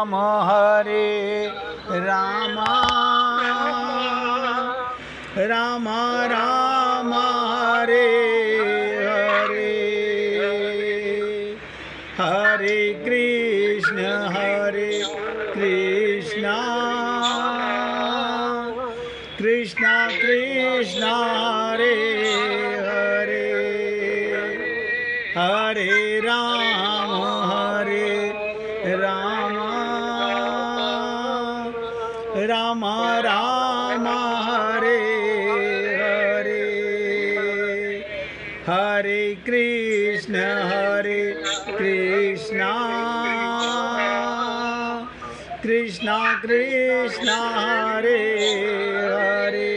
राम हरे राम राम राम हरे हरे हरे कृष्ण कृष्ण कृष्ण हरे हरे हरे राम राम राम हरे हरे हरे कृष्ण कृष्ण कृष्ण हरे हरे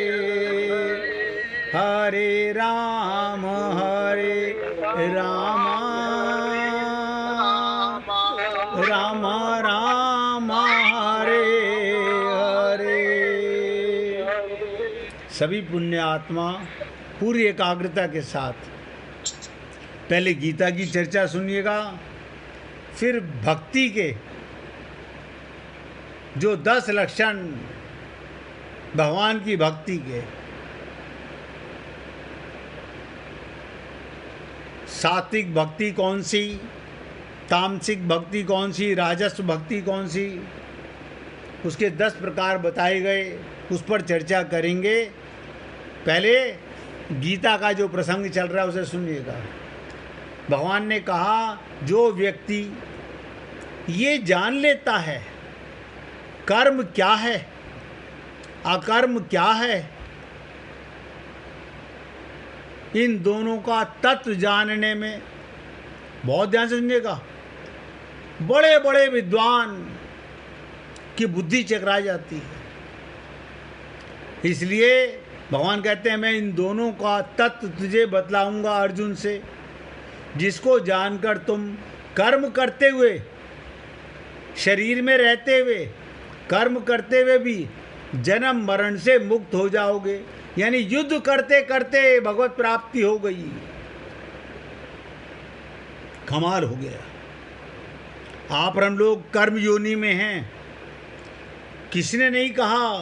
हरे राम राम राम हरे हरे। सभी पुण्य आत्मा पूरी एकाग्रता के साथ पहले गीता की चर्चा सुनिएगा, फिर भक्ति के जो 10 लक्षण भगवान की भक्ति के, सात्विक भक्ति कौन सी, तामसिक भक्ति कौन सी, राजस्व भक्ति कौन सी, उसके 10 प्रकार बताए गए, उस पर चर्चा करेंगे। पहले गीता का जो प्रसंग चल रहा है उसे सुनिएगा। भगवान ने कहा जो व्यक्ति ये जान लेता है कर्म क्या है अकर्म क्या है, इन दोनों का तत्व जानने में, बहुत ध्यान से सुनिएगा, बड़े बड़े विद्वान की बुद्धि चकरा जाती है। इसलिए भगवान कहते हैं मैं इन दोनों का तत्व तुझे बतलाऊंगा अर्जुन से, जिसको जानकर तुम कर्म करते हुए, शरीर में रहते हुए, कर्म करते हुए भी जन्म मरण से मुक्त हो जाओगे। यानी युद्ध करते करते भगवत प्राप्ति हो गई। कमाल हो गया। आप और हम लोग कर्म योनि में हैं। किसी ने नहीं कहा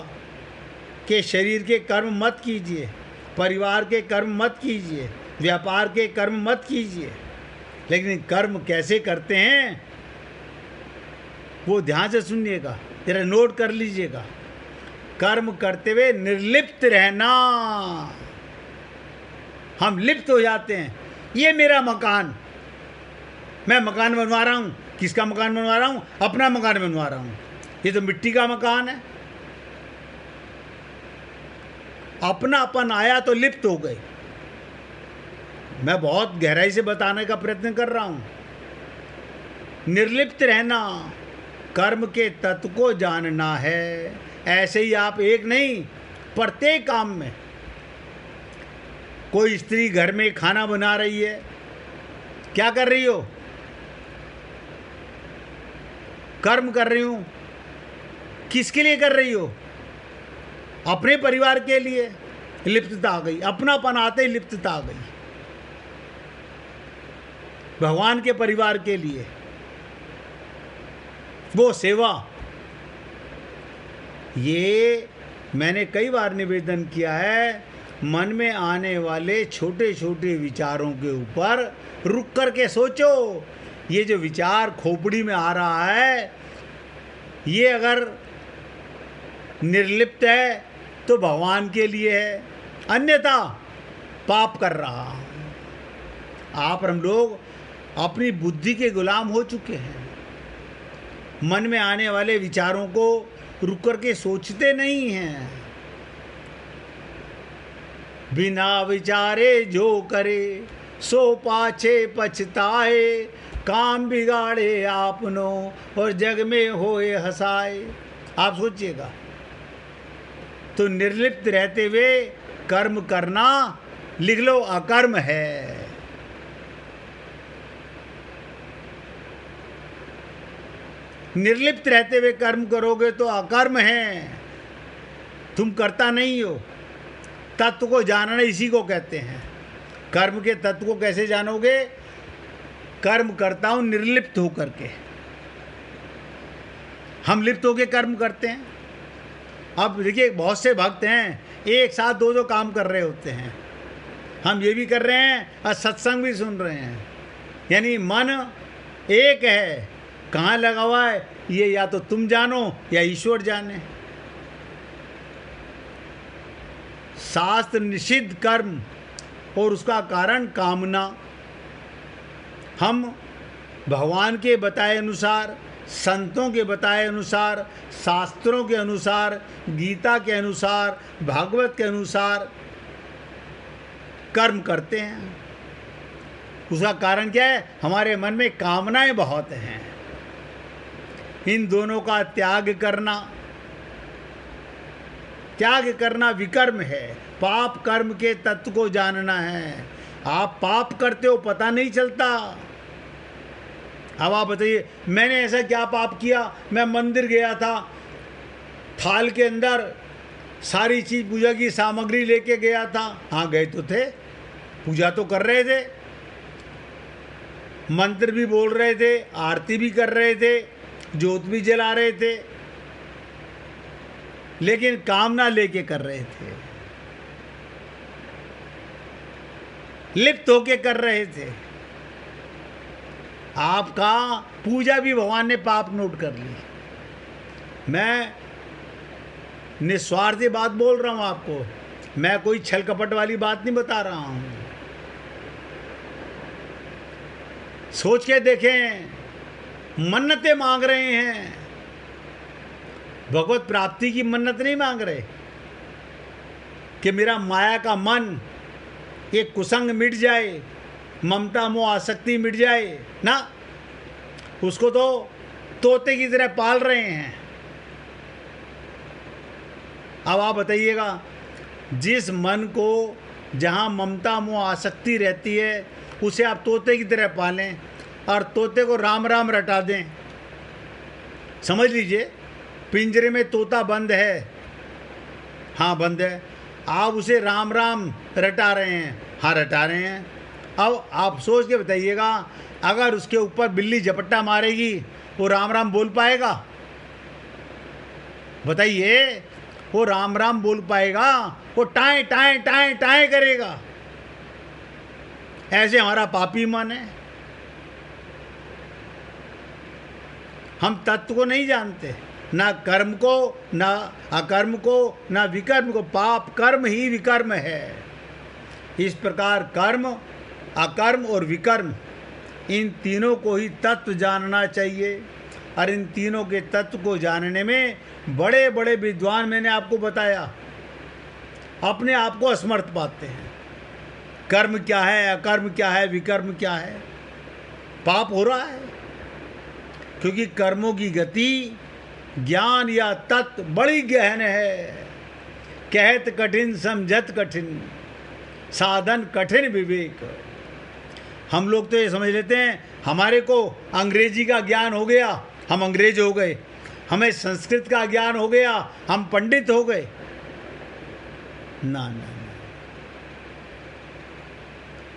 कि शरीर के कर्म मत कीजिए, परिवार के कर्म मत कीजिए, व्यापार के कर्म मत कीजिए, लेकिन कर्म कैसे करते हैं वो ध्यान से सुनिएगा, जरा नोट कर लीजिएगा। कर्म करते हुए निर्लिप्त रहना। हम लिप्त हो जाते हैं। ये मेरा मकान, मैं मकान बनवा रहा हूँ। किसका मकान बनवा रहा हूँ? अपना मकान बनवा रहा हूँ। ये तो मिट्टी का मकान है। अपनापन आया तो लिप्त हो गए। मैं बहुत गहराई से बताने का प्रयत्न कर रहा हूँ। निर्लिप्त रहना, कर्म के तत्व को जानना है। ऐसे ही आप एक नहीं, प्रत्येक काम में, कोई स्त्री घर में खाना बना रही है, क्या कर रही हो? कर्म कर रही हूँ। किसके लिए कर रही हो? अपने परिवार के लिए। लिप्तता आ गई। अपनापन आते ही लिप्तता आ गई। भगवान के परिवार के लिए वो सेवा। ये मैंने कई बार निवेदन किया है, मन में आने वाले छोटे छोटे विचारों के ऊपर रुक कर के सोचो। ये जो विचार खोपड़ी में आ रहा है, ये अगर निर्लिप्त है तो भगवान के लिए है, अन्यथा पाप कर रहा। आप और हम लोग अपनी बुद्धि के गुलाम हो चुके हैं। मन में आने वाले विचारों को रुक कर के सोचते नहीं हैं। बिना विचारे जो करे सो पाछे पछताए, काम बिगाड़े आपनो और जग में होए हंसाए। आप सोचिएगा। तो निर्लिप्त रहते हुए कर्म करना, लिख लो, अकर्म है। निर्लिप्त रहते हुए कर्म करोगे तो अकर्म है। तुम करता नहीं हो। तत्व को जानना इसी को कहते हैं। कर्म के तत्व को कैसे जानोगे? कर्म करता हूं निर्लिप्त होकर के। हम लिप्त होकर कर्म करते हैं। अब देखिए बहुत से भक्त हैं एक साथ दो दो काम कर रहे होते हैं। हम ये भी कर रहे हैं और सत्संग भी सुन रहे हैं, यानी मन एक है, कहाँ लगा हुआ है ये या तो तुम जानो या ईश्वर जाने। शास्त्र निषिद्ध कर्म और उसका कारण कामना। हम भगवान के बताए अनुसार, संतों के बताए अनुसार, शास्त्रों के अनुसार, गीता के अनुसार, भागवत के अनुसार कर्म करते हैं। उसका कारण क्या है? हमारे मन में कामनाएं बहुत हैं। इन दोनों का त्याग करना विकर्म है। पाप कर्म के तत्व को जानना है। आप पाप करते हो पता नहीं चलता। अब आप बताइए मैंने ऐसा क्या पाप किया? मैं मंदिर गया था, थाल के अंदर सारी चीज पूजा की सामग्री लेके गया था। हाँ गए तो थे, पूजा तो कर रहे थे, मंत्र भी बोल रहे थे, आरती भी कर रहे थे, ज्योत भी जला रहे थे, लेकिन कामना लेके कर रहे थे, लिप्त होके कर रहे थे। आपका पूजा भी भगवान ने पाप नोट कर ली। मैं निस्वार्थी बात बोल रहा हूं आपको, मैं कोई छल कपट वाली बात नहीं बता रहा हूं। सोच के देखें, मन्नतें मांग रहे हैं, भगवत प्राप्ति की मन्नत नहीं मांग रहे कि मेरा माया का मन, ये कुसंग मिट जाए, ममता मोह आसक्ति मिट जाए ना। उसको तो तोते की तरह पाल रहे हैं। अब आप बताइएगा, जिस मन को जहां ममता मोह आसक्ति रहती है उसे आप तोते की तरह पालें और तोते को राम राम रटा दें। समझ लीजिए पिंजरे में तोता बंद है, हाँ बंद है, आप उसे राम राम रटा रहे हैं, हाँ रटा रहे हैं। अब आप सोच के बताइएगा, अगर उसके ऊपर बिल्ली झपट्टा मारेगी वो राम राम बोल पाएगा? बताइए, वो राम राम बोल पाएगा? वो टाएं टाएं टाएं टाएं करेगा। ऐसे हमारा पापी मन है। हम तत्व को नहीं जानते, ना कर्म को, ना अकर्म को, ना विकर्म को। पाप कर्म ही विकर्म है। इस प्रकार कर्म, अकर्म और विकर्म, इन तीनों को ही तत्व जानना चाहिए। और इन तीनों के तत्व को जानने में बड़े बड़े विद्वान, मैंने आपको बताया, अपने आप को असमर्थ पाते हैं। कर्म क्या है, अकर्म क्या है, विकर्म क्या है? पाप हो रहा है क्योंकि कर्मों की गति, ज्ञान या तत्व बड़ी गहन है। कहत कठिन समझत कठिन, साधन कठिन विवेक। हम लोग तो ये समझ लेते हैं हमारे को अंग्रेजी का ज्ञान हो गया, हम अंग्रेज हो गए, हमें संस्कृत का ज्ञान हो गया, हम पंडित हो गए। ना ना ना,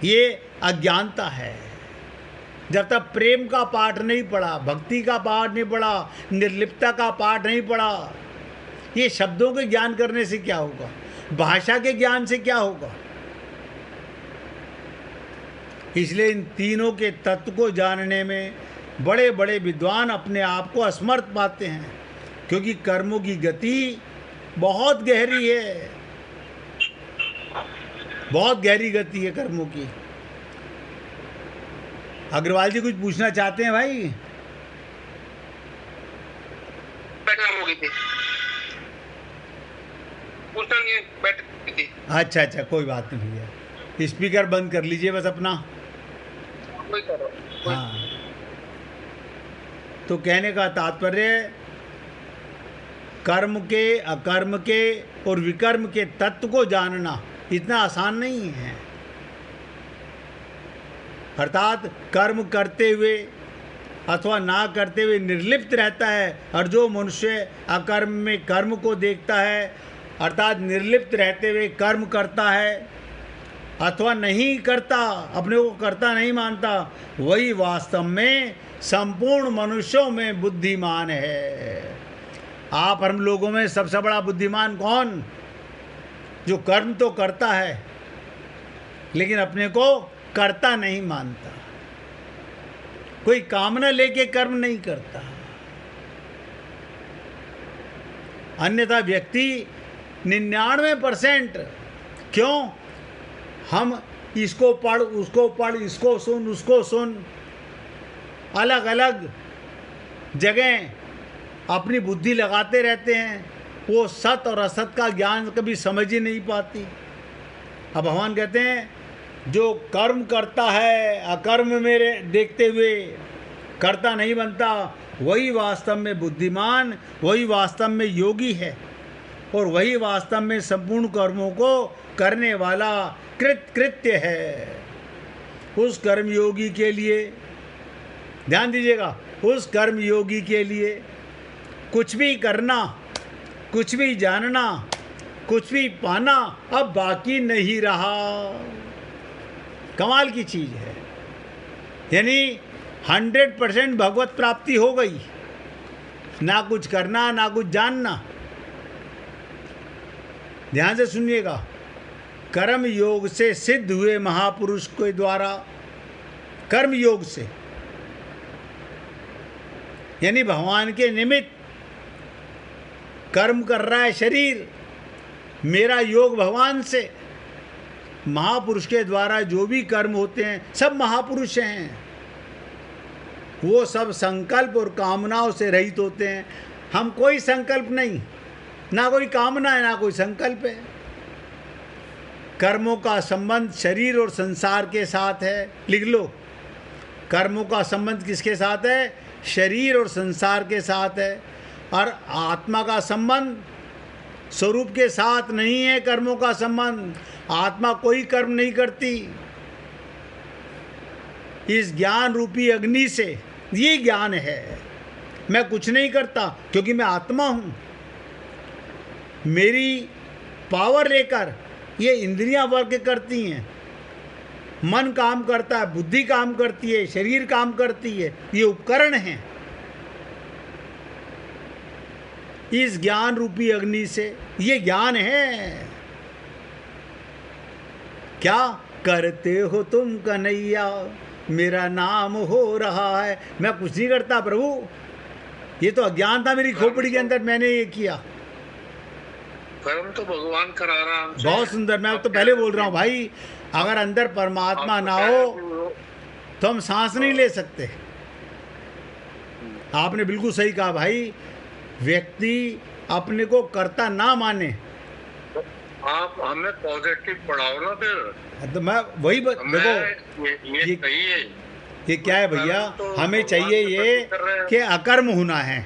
ये अज्ञानता है। जब तक प्रेम का पाठ नहीं पढ़ा, भक्ति का पाठ नहीं पढ़ा, निर्लिप्तता का पाठ नहीं पढ़ा, ये शब्दों के ज्ञान करने से क्या होगा, भाषा के ज्ञान से क्या होगा? इसलिए इन तीनों के तत्व को जानने में बड़े बड़े विद्वान अपने आप को असमर्थ पाते हैं, क्योंकि कर्मों की गति बहुत गहरी है, बहुत गहरी गति है कर्मों की। अग्रवाल जी कुछ पूछना चाहते हैं भाई? अच्छा अच्छा, कोई बात नहीं भैया, स्पीकर बंद कर लीजिए बस अपना। हाँ, तो कहने का तात्पर्य, कर्म के, अकर्म के और विकर्म के तत्व को जानना इतना आसान नहीं है। अर्थात कर्म करते हुए अथवा ना करते हुए निर्लिप्त रहता है, और जो मनुष्य अकर्म में कर्म को देखता है, अर्थात निर्लिप्त रहते हुए कर्म करता है, अथवा नहीं करता, अपने को करता नहीं मानता, वही वास्तव में संपूर्ण मनुष्यों में बुद्धिमान है। आप हम लोगों में सबसे बड़ा बुद्धिमान कौन? जो कर्म तो करता है लेकिन अपने को करता नहीं मानता, कोई कामना लेके कर्म नहीं करता। अन्यथा व्यक्ति 99% क्यों, हम इसको पढ़, उसको पढ़, इसको सुन, उसको सुन, अलग अलग जगह अपनी बुद्धि लगाते रहते हैं, वो सत और असत का ज्ञान कभी समझ ही नहीं पाती। अब भगवान कहते हैं जो कर्म करता है अकर्म मेरे देखते हुए करता नहीं बनता, वही वास्तव में बुद्धिमान, वही वास्तव में योगी है, और वही वास्तव में संपूर्ण कर्मों को करने वाला कृत्य है। उस कर्मयोगी के लिए ध्यान दीजिएगा, उस कर्मयोगी के लिए कुछ भी करना, कुछ भी जानना, कुछ भी पाना अब बाकी नहीं रहा। कमाल की चीज है, यानी 100% भगवत प्राप्ति हो गई, ना कुछ करना ना कुछ जानना। ध्यान से सुनिएगा, कर्म योग से सिद्ध हुए महापुरुष के द्वारा, कर्म योग से यानी भगवान के निमित्त कर्म कर रहा है शरीर, मेरा योग भगवान से। महापुरुष के द्वारा जो भी कर्म होते हैं सब महापुरुष हैं, वो सब संकल्प और कामनाओं से रहित होते हैं। हम कोई संकल्प नहीं, ना कोई कामना है ना कोई संकल्प है। कर्मों का संबंध शरीर और संसार के साथ है, लिख लो। कर्मों का संबंध किसके साथ है? शरीर और संसार के साथ है। और आत्मा का संबंध स्वरूप के साथ नहीं है। कर्मों का संबंध, आत्मा कोई कर्म नहीं करती। इस ज्ञान रूपी अग्नि से, ये ज्ञान है, मैं कुछ नहीं करता क्योंकि मैं आत्मा हूँ। मेरी पावर लेकर ये इंद्रियां वर्क करती हैं, मन काम करता है, बुद्धि काम करती है, शरीर काम करती है, ये उपकरण हैं। इस ज्ञान रूपी अग्नि से, ये ज्ञान है। क्या करते हो तुम कन्हैया, मेरा नाम हो रहा है। मैं कुछ नहीं करता प्रभु, ये तो अज्ञान था मेरी खोपड़ी के अंदर, मैंने ये किया। कर्म तो भगवान करा रहा है हमसे। बहुत सुंदर, मैं तो पहले बोल रहा हूँ भाई, अगर अंदर परमात्मा ना हो तो हम सांस नहीं ले सकते। आपने बिल्कुल सही कहा भाई, व्यक्ति अपने को कर्ता ना माने। आप हमें पॉजिटिव पढ़ाओ ना फिर। तो मैं वही देखो, ये सही है। ये क्या है भैया, तो हमें चाहिए ये कि अकर्म होना है,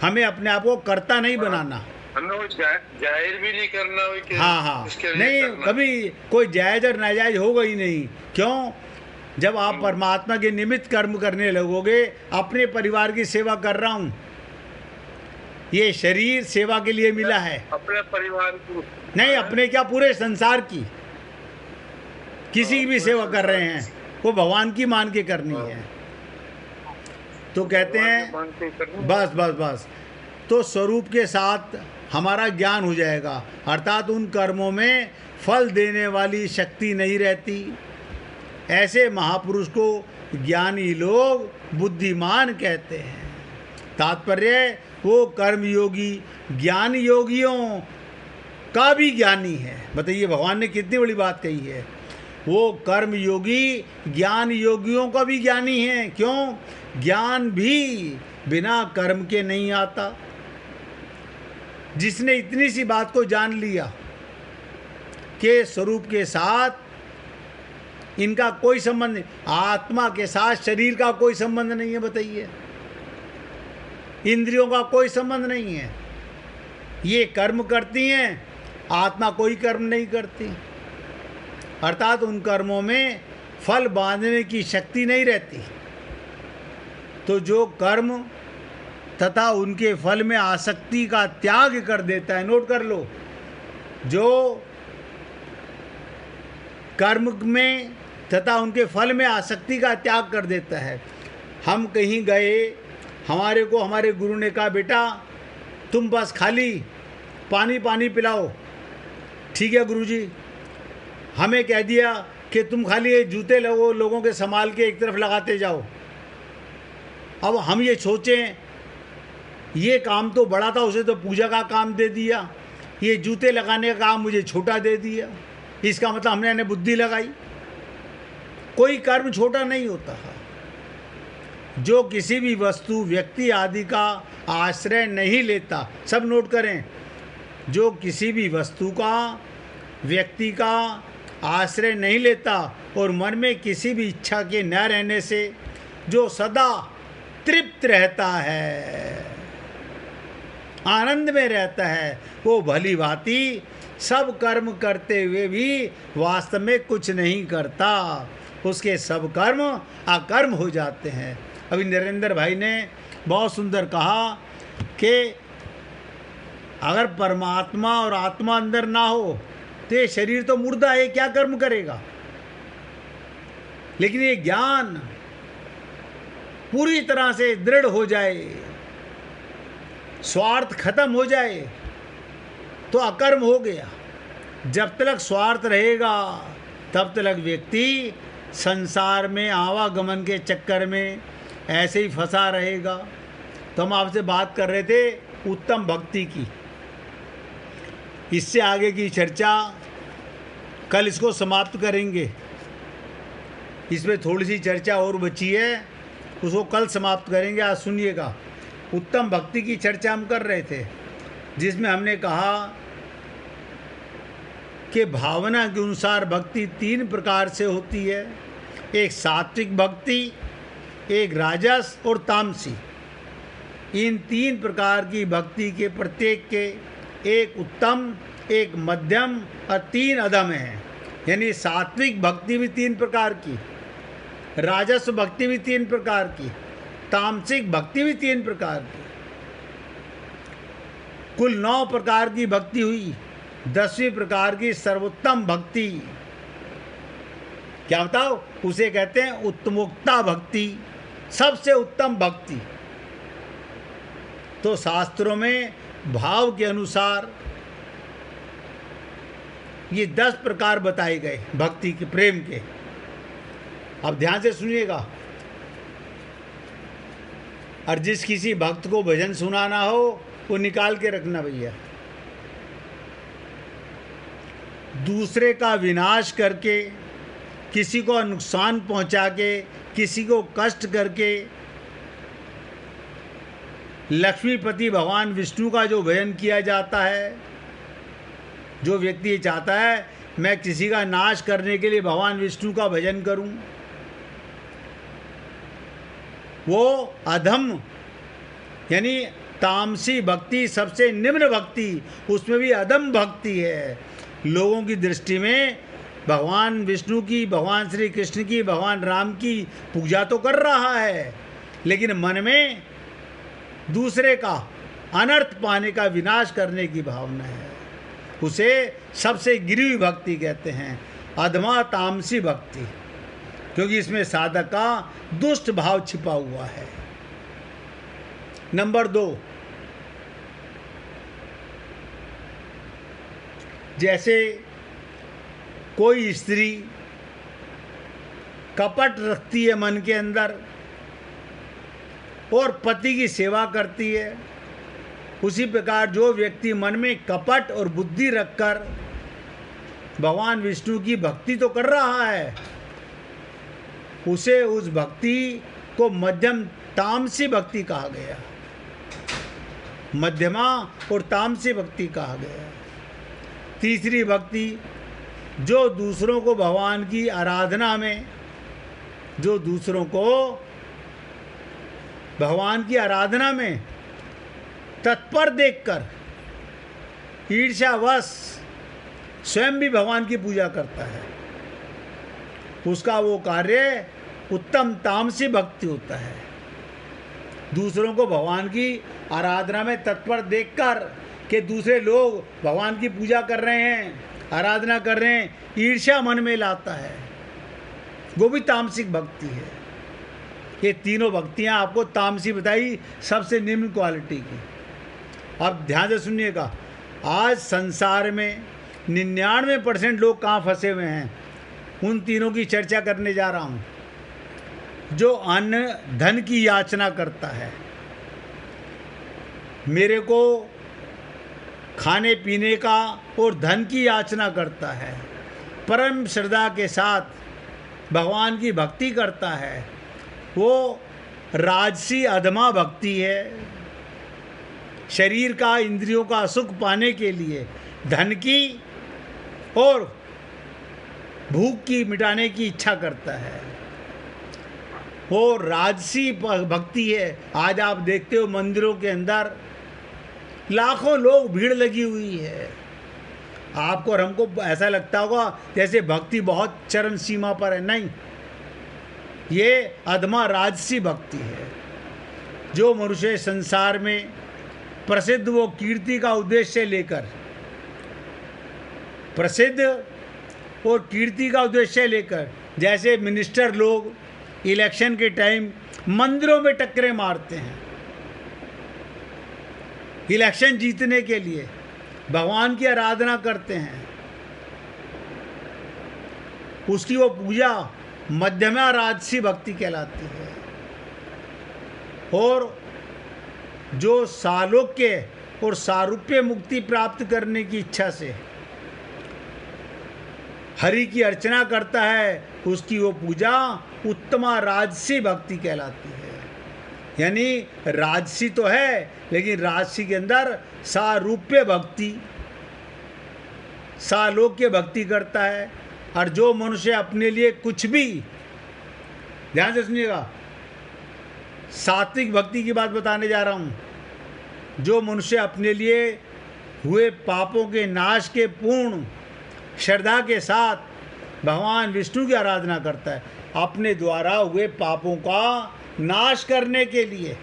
हमें अपने आप को कर्ता नहीं बनाना। हमें वो जाहिर भी नहीं करना। हाँ, नहीं, कभी कोई जायज और नाजायज होगा ही नहीं। क्यों? जब आप परमात्मा के निमित्त कर्म करने लगोगे। अपने परिवार की सेवा कर रहा हूँ, ये शरीर सेवा के लिए मिला है। अपने परिवार की नहीं, अपने क्या, पूरे संसार की, किसी की भी सेवा कर रहे हैं, वो भगवान की मान के करनी है। तो कहते हैं बस बस बस, तो स्वरूप के साथ हमारा ज्ञान हो जाएगा, अर्थात उन कर्मों में फल देने वाली शक्ति नहीं रहती। ऐसे महापुरुष को ज्ञानी लोग बुद्धिमान कहते हैं। तात्पर्य, वो कर्मयोगी ज्ञान योगियों का भी ज्ञानी है। बताइए भगवान ने कितनी बड़ी बात कही है। वो कर्मयोगी ज्ञान योगियों का भी ज्ञानी है। क्यों? ज्ञान भी बिना कर्म के नहीं आता। जिसने इतनी सी बात को जान लिया कि स्वरूप के साथ इनका कोई संबंध नहीं, आत्मा के साथ शरीर का कोई संबंध नहीं है। बताइए, इंद्रियों का कोई संबंध नहीं है। ये कर्म करती हैं, आत्मा कोई कर्म नहीं करती। अर्थात उन कर्मों में फल बांधने की शक्ति नहीं रहती। तो जो कर्म तथा उनके फल में आसक्ति का त्याग कर देता है, नोट कर लो, जो कर्म में तथा उनके फल में आसक्ति का त्याग कर देता है। हम कहीं गए, हमारे को हमारे गुरु ने कहा बेटा तुम बस खाली पानी पिलाओ, ठीक है गुरुजी। हमें कह दिया कि तुम खाली ये जूते लोगों के संभाल के एक तरफ लगाते जाओ। अब हम ये सोचें ये काम तो बड़ा था, उसे तो पूजा का काम दे दिया, ये जूते लगाने का काम मुझे छोटा दे दिया, इसका मतलब हमने बुद्धि लगाई। कोई कर्म छोटा नहीं होता है। जो किसी भी वस्तु व्यक्ति आदि का आश्रय नहीं लेता, सब नोट करें, जो किसी भी वस्तु का व्यक्ति का आश्रय नहीं लेता और मन में किसी भी इच्छा के न रहने से जो सदा तृप्त रहता है, आनंद में रहता है, वो भली भांति सब कर्म करते हुए भी वास्तव में कुछ नहीं करता, उसके सब कर्म अकर्म हो जाते हैं। अभी नरेंद्र भाई ने बहुत सुंदर कहा कि अगर परमात्मा और आत्मा अंदर ना हो तो ये शरीर तो मुर्दा है, क्या कर्म करेगा। लेकिन ये ज्ञान पूरी तरह से दृढ़ हो जाए, स्वार्थ खत्म हो जाए तो अकर्म हो गया। जब तक स्वार्थ रहेगा तब तक व्यक्ति संसार में आवागमन के चक्कर में ऐसे ही फंसा रहेगा। तो हम आपसे बात कर रहे थे उत्तम भक्ति की। इससे आगे की चर्चा कल इसको समाप्त करेंगे। इसमें थोड़ी सी चर्चा और बची है, उसको कल समाप्त करेंगे। आज सुनिएगा, उत्तम भक्ति की चर्चा हम कर रहे थे, जिसमें हमने कहा कि भावना के अनुसार भक्ति 3 प्रकार से होती है। एक सात्विक भक्ति, एक राजस और तामसी। इन 3 प्रकार की भक्ति के प्रत्येक के एक उत्तम, एक मध्यम और 3 अधम हैं। यानी सात्विक भक्ति भी 3 प्रकार की, राजस भक्ति भी 3 प्रकार की, तामसिक भक्ति भी 3 प्रकार की। कुल 9 प्रकार की भक्ति हुई। 10वीं प्रकार की सर्वोत्तम भक्ति, क्या बताओ, उसे कहते हैं उत्तमोक्ता भक्ति, सबसे उत्तम भक्ति। तो शास्त्रों में भाव के अनुसार ये 10 प्रकार बताए गए भक्ति के, प्रेम के। अब ध्यान से सुनिएगा। और जिस किसी भक्त को भजन सुनाना हो वो निकाल के रखना भैया। दूसरे का विनाश करके, किसी को नुकसान पहुंचा के, किसी को कष्ट करके लक्ष्मीपति भगवान विष्णु का जो भजन किया जाता है, जो व्यक्ति ये चाहता है मैं किसी का नाश करने के लिए भगवान विष्णु का भजन करूं, वो अधम यानी तामसी भक्ति, सबसे निम्न भक्ति, उसमें भी अधम भक्ति है। लोगों की दृष्टि में भगवान विष्णु की, भगवान श्री कृष्ण की, भगवान राम की पूजा तो कर रहा है, लेकिन मन में दूसरे का अनर्थ पाने का, विनाश करने की भावना है। उसे सबसे गिरी हुई भक्ति कहते हैं, अधमा तामसी भक्ति, क्योंकि इसमें साधक का दुष्ट भाव छिपा हुआ है। नंबर 2, जैसे कोई स्त्री कपट रखती है मन के अंदर और पति की सेवा करती है, उसी प्रकार जो व्यक्ति मन में कपट और बुद्धि रखकर भगवान विष्णु की भक्ति तो कर रहा है, उसे उस भक्ति को मध्यम तामसी भक्ति कहा गया। मध्यमा और तामसी भक्ति कहा गया। तीसरी भक्ति, जो दूसरों को भगवान की आराधना में, जो दूसरों को भगवान की आराधना में तत्पर देखकर ईर्ष्यावश स्वयं भी भगवान की पूजा करता है, उसका वो कार्य उत्तम तामसी भक्ति होता है। दूसरों को भगवान की आराधना में तत्पर देखकर कि दूसरे लोग भगवान की पूजा कर रहे हैं, आराधना कर रहे हैं, ईर्ष्या मन में लाता है, वो भी तामसिक भक्ति है। ये तीनों भक्तियाँ आपको तामसी बताई, सबसे निम्न क्वालिटी की। अब ध्यान से सुनिएगा, आज संसार में 99% लोग कहाँ फंसे हुए हैं, उन तीनों की चर्चा करने जा रहा हूँ। जो अन्न धन की याचना करता है, मेरे को खाने पीने का और धन की याचना करता है, परम श्रद्धा के साथ भगवान की भक्ति करता है, वो राजसी अधमा भक्ति है। शरीर का, इंद्रियों का सुख पाने के लिए धन की और भूख की मिटाने की इच्छा करता है, वो राजसी भक्ति है। आज आप देखते हो मंदिरों के अंदर लाखों लोग, भीड़ लगी हुई है। आपको और हमको ऐसा लगता होगा जैसे भक्ति बहुत चरम सीमा पर है, नहीं, ये अधमा राजसी भक्ति है। जो मनुष्य संसार में प्रसिद्ध, वो कीर्ति का उद्देश्य लेकर, प्रसिद्ध और कीर्ति का उद्देश्य लेकर, जैसे मिनिस्टर लोग इलेक्शन के टाइम मंदिरों में टक्करें मारते हैं इलेक्शन जीतने के लिए, भगवान की आराधना करते हैं, उसकी वो पूजा मध्यमा राजसी भक्ति कहलाती है। और जो सालोक्य और सारूप्य मुक्ति प्राप्त करने की इच्छा से हरि की अर्चना करता है, उसकी वो पूजा उत्तमा राजसी भक्ति कहलाती है। यानी राजसी तो है, लेकिन राजसी के अंदर सारूप्य भक्ति, सालोक्य भक्ति करता है। और जो मनुष्य अपने लिए कुछ भी, ध्यान से सुनिएगा, सात्विक भक्ति की बात बताने जा रहा हूँ। जो मनुष्य अपने लिए हुए पापों के नाश के पूर्ण श्रद्धा के साथ भगवान विष्णु की आराधना करता है, अपने द्वारा हुए पापों का नाश करने के लिए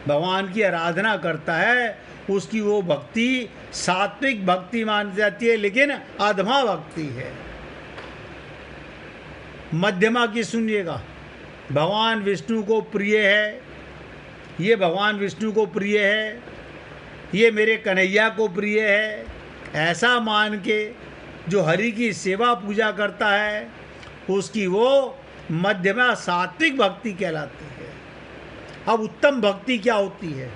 भगवान की आराधना करता है, उसकी वो भक्ति सात्विक भक्ति मानी जाती है, लेकिन अधमा भक्ति है। मध्यमा की सुनिएगा, भगवान विष्णु को प्रिय है, ये भगवान विष्णु को प्रिय है, ये मेरे कन्हैया को प्रिय है, ऐसा मान के जो हरि की सेवा पूजा करता है, उसकी वो मध्यमा सात्विक भक्ति कहलाती है। अब उत्तम भक्ति क्या होती है?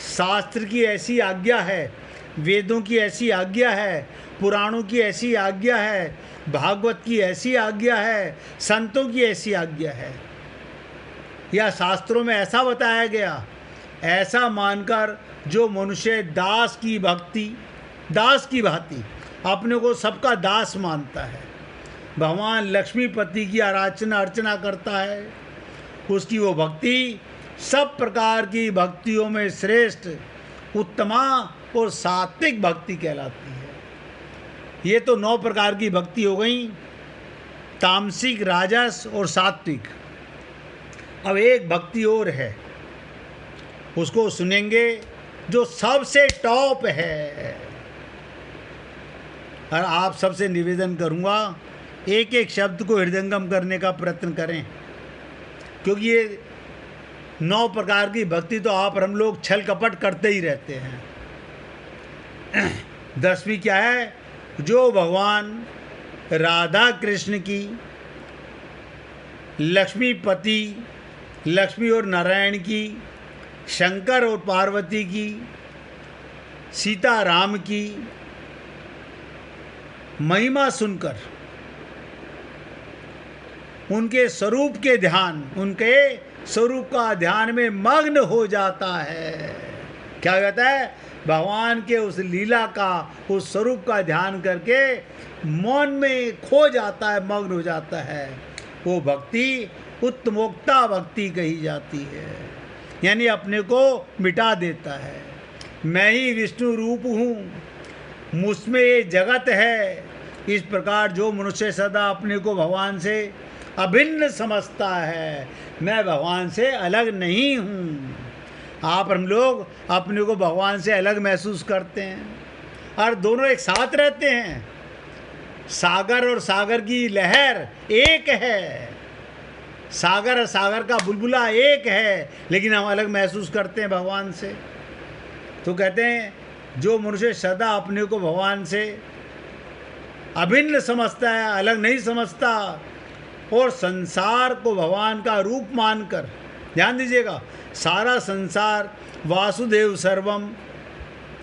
शास्त्र की ऐसी आज्ञा है, वेदों की ऐसी आज्ञा है, पुराणों की ऐसी आज्ञा है, भागवत की ऐसी आज्ञा है, संतों की ऐसी आज्ञा है, या शास्त्रों में ऐसा बताया गया, ऐसा मानकर जो मनुष्य दास की भक्ति, दास की भांति अपने को सबका दास मानता है, भगवान लक्ष्मीपति की आराधना अर्चना करता है, उसकी वो भक्ति सब प्रकार की भक्तियों में श्रेष्ठ, उत्तमा और सात्विक भक्ति कहलाती है। ये तो 9 प्रकार की भक्ति हो गई, तामसिक, राजस और सात्विक। अब एक भक्ति और है, उसको सुनेंगे, जो सबसे टॉप है। और आप सबसे निवेदन करूंगा, एक एक शब्द को हृदयंगम करने का प्रयत्न करें, क्योंकि ये 9 प्रकार की भक्ति तो आप और हम लोग छल कपट करते ही रहते हैं। 10वीं क्या है? जो भगवान राधा कृष्ण की, लक्ष्मीपति, लक्ष्मी और नारायण की, शंकर और पार्वती की, सीता राम की महिमा सुनकर उनके स्वरूप के ध्यान, उनके स्वरूप का ध्यान में मग्न हो जाता है। क्या कहता है? भगवान के उस लीला का, उस स्वरूप का ध्यान करके मौन में खो जाता है, मग्न हो जाता है। वो भक्ति उत्तमोक्ता भक्ति कही जाती है, यानी अपने को मिटा देता है। मैं ही विष्णु रूप हूँ, मुझमें ये जगत है। इस प्रकार जो मनुष्य सदा अपने को भगवान से अभिन्न समझता है, मैं भगवान से अलग नहीं हूँ। आप हम लोग अपने को भगवान से अलग महसूस करते हैं, और दोनों एक साथ रहते हैं। सागर और सागर की लहर एक है, सागर और सागर का बुलबुला एक है, लेकिन हम अलग महसूस करते हैं भगवान से। तो कहते हैं जो मनुष्य सदा अपने को भगवान से अभिन्न समझता है, अलग नहीं समझता, और संसार को भगवान का रूप मानकर, ध्यान दीजिएगा, सारा संसार वासुदेव सर्वम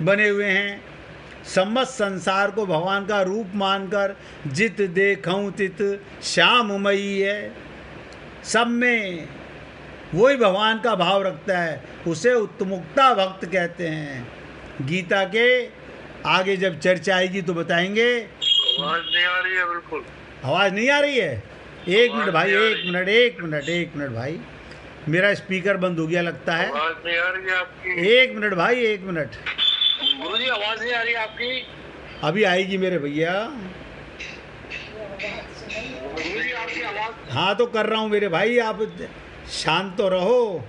बने हुए हैं, समस्त संसार को भगवान का रूप मानकर जित देखऊं तित श्याममयी है, सब में वही भगवान का भाव रखता है, उसे उत्तमुक्ता भक्त कहते हैं। गीता के आगे जब चर्चा आएगी तो बताएंगे। आवाज नहीं आ रही है, बिल्कुल आवाज़ नहीं आ रही है। एक मिनट भाई, एक मिनट भाई, मेरा स्पीकर बंद हो गया लगता है। आवाज नहीं आ रही है आपकी। एक मिनट भाई, एक मिनट। गुरुजी आवाज नहीं आ रही है आपकी। अभी आएगी मेरे भैया। गुरुजी आपकी आवाज। हाँ तो कर रहा हूँ मेरे भाई, आप शांत तो रहो।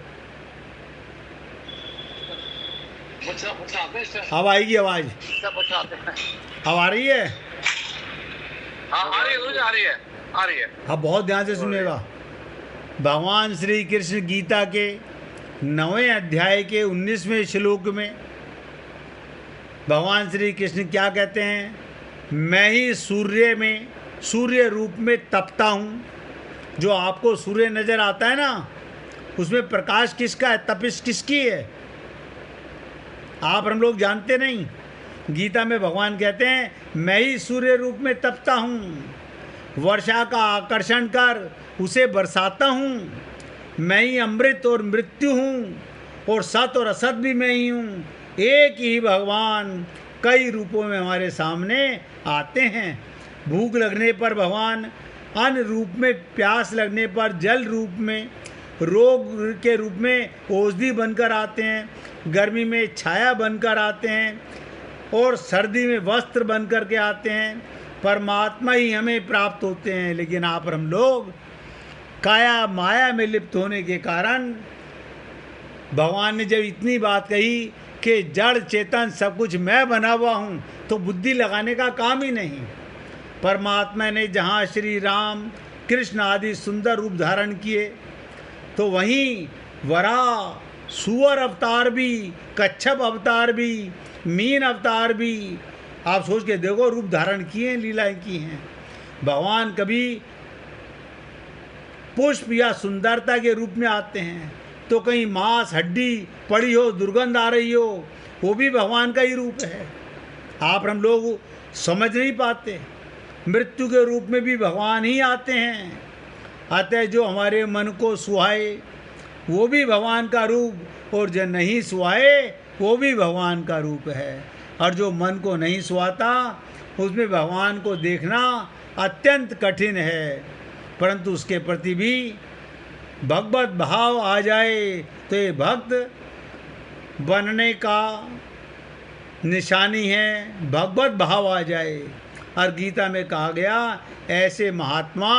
अब आएगी आवाज। अब आ रही है? हाँ आ रही है गुरुजी, आ रही है, आ रही है। अब बहुत ध्यान से सुनिएगा। भगवान श्री कृष्ण गीता के 9वें अध्याय के 19वें श्लोक में भगवान श्री कृष्ण क्या कहते हैं? मैं ही सूर्य में, सूर्य रूप में तपता हूँ। जो आपको सूर्य नज़र आता है ना, उसमें प्रकाश किसका है, तपिश किसकी है? आप हम लोग जानते नहीं। गीता में भगवान कहते हैं मैं ही सूर्य रूप में तपता हूँ, वर्षा का आकर्षण कर उसे बरसाता हूँ, मैं ही अमृत और मृत्यु हूँ, और सत और असत भी मैं ही हूँ। एक ही भगवान कई रूपों में हमारे सामने आते हैं। भूख लगने पर भगवान अन्न रूप में, प्यास लगने पर जल रूप में, रोग के रूप में औषधि बनकर आते हैं, गर्मी में छाया बनकर आते हैं, और सर्दी में वस्त्र बन कर के आते हैं। परमात्मा ही हमें प्राप्त होते हैं, लेकिन आप और हम लोग काया माया में लिप्त होने के कारण, भगवान ने जब इतनी बात कही कि जड़ चेतन सब कुछ मैं बना हुआ हूँ, तो बुद्धि लगाने का काम ही नहीं। परमात्मा ने जहाँ श्री राम कृष्ण आदि सुंदर रूप धारण किए, तो वहीं वराह, सुअर अवतार भी, कच्छप अवतार भी, मीन अवतार भी, आप सोच के देखो, रूप धारण किए, लीलाएं की हैं। भगवान कभी पुष्प या सुंदरता के रूप में आते हैं, तो कहीं मांस हड्डी पड़ी हो, दुर्गंध आ रही हो, वो भी भगवान का ही रूप है। आप हम लोग समझ नहीं पाते। मृत्यु के रूप में भी भगवान ही आते हैं। अतः जो हमारे मन को सुहाए वो भी भगवान का रूप, और जो नहीं सुहाए वो भी भगवान का रूप है। और जो मन को नहीं सुहाता उसमें भगवान को देखना अत्यंत कठिन है। परंतु उसके प्रति भी भगवत भाव आ जाए तो ये भक्त बनने का निशानी है। भगवत भाव आ जाए। और गीता में कहा गया ऐसे महात्मा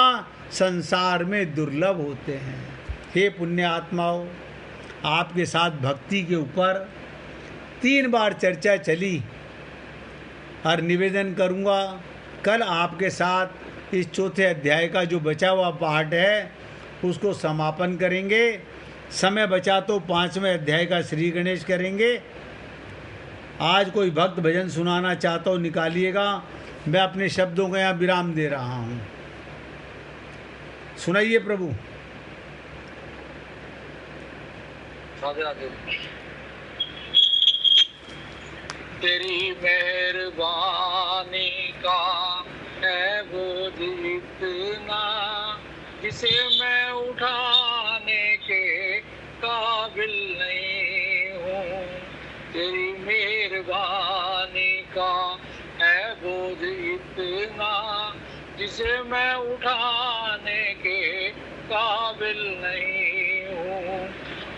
संसार में दुर्लभ होते हैं। हे पुण्य आत्माओं, आपके साथ भक्ति के ऊपर 3 बार चर्चा चली, और निवेदन करूँगा कल आपके साथ इस 4थे अध्याय का जो बचा हुआ पाठ है उसको समापन करेंगे। समय बचा तो 5वें अध्याय का श्री गणेश करेंगे। आज कोई भक्त भजन सुनाना चाहता हो निकालिएगा, मैं अपने शब्दों को यहाँ विराम दे रहा हूँ। सुनाइए प्रभु। तेरी मेहरबानी का है वो जितना, जिसे मैं उठाने के काबिल नहीं हूँ। तेरी मेहरबानी का है बोझ इतना, जिसे मैं उठाने के काबिल नहीं हूँ।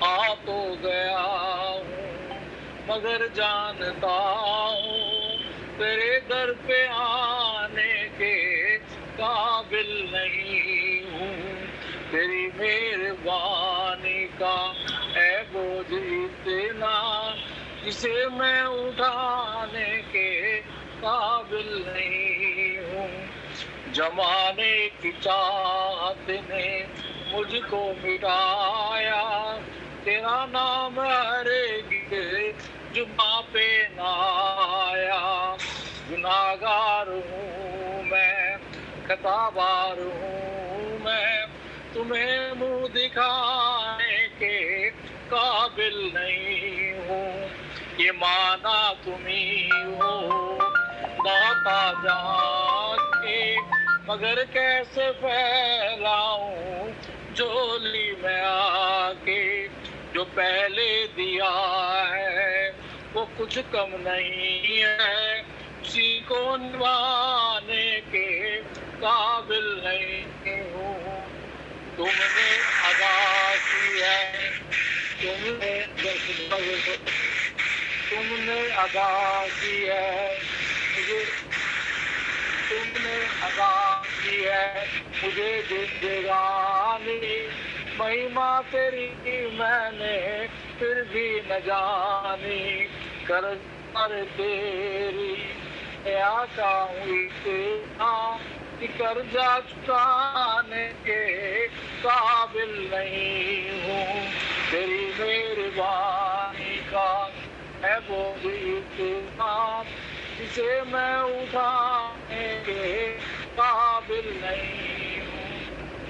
आ तो गया हूँ मगर जानता हूँ तेरे दर पे आने के काबिल नहीं हूँ। तेरी मेहरबानी का है बोझ इतना, जिसे मैं उठाने के काबिल नहीं हूँ। जमाने की चाहत ने मुझको मिटाया, तेरा नाम हरे जुबां पे ना आया। गुनाहगार हूँ मैं, खताबार हूँ मैं, तुम्हें मुंह दिखाने के काबिल नहीं हूँ। ये माना तुम्ही हो दाता जहां के, मगर कैसे फैलाऊं झोली में आके। जो पहले दिया है वो कुछ कम नहीं है, उसी को निभाने के काबिल नहीं हूँ। तुमने अदा की है, तुमने अदा की है मुझे, तुमने अदा की है मुझे जिंदगानी। महिमा तेरी मैंने फिर भी न जानी, कर तेरी आका हुई तेरा कि कर्जा चुकाने के काबिल नहीं हूँ। तेरी मेहरबानी का है वो इतना, जिसे मैं उठाने के काबिल नहीं हूँ।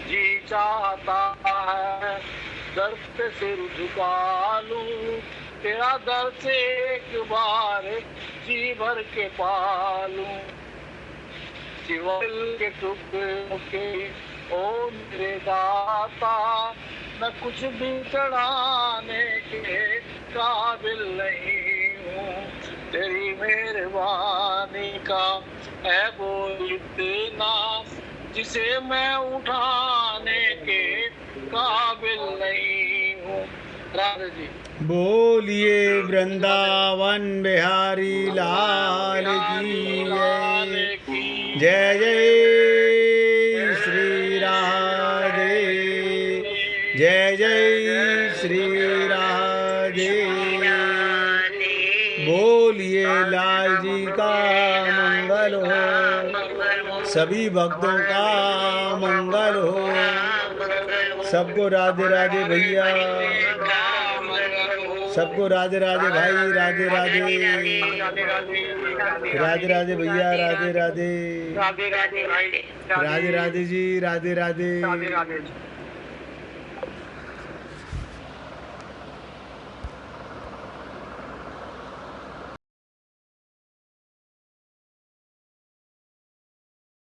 जी चाहता है दर्द पे सिर झुका लूं, तेरा दर्द से एक बार जी भर के पालूं। सिवल के टुकड़ों के ओ मेरे दाता, मैं कुछ भी चढ़ाने के काबिल नहीं हूँ। तेरी मेहरबानी का है वो इतना, जिसे मैं उठाने के काबिल नहीं हूँ। राधे जी। बोलिए वृंदावन बिहारी लाल की जय। जय जय श्री राधे, जय जय श्री राधे। बोलिए लाल जी का मंगल हो, सभी भक्तों का मंगल हो। सबको राधे राधे भैया, सबको राधे राधे भाई, राधे राधे, राधे राधे भैया, राधे राधे, राधे राधे जी, राधे राधे।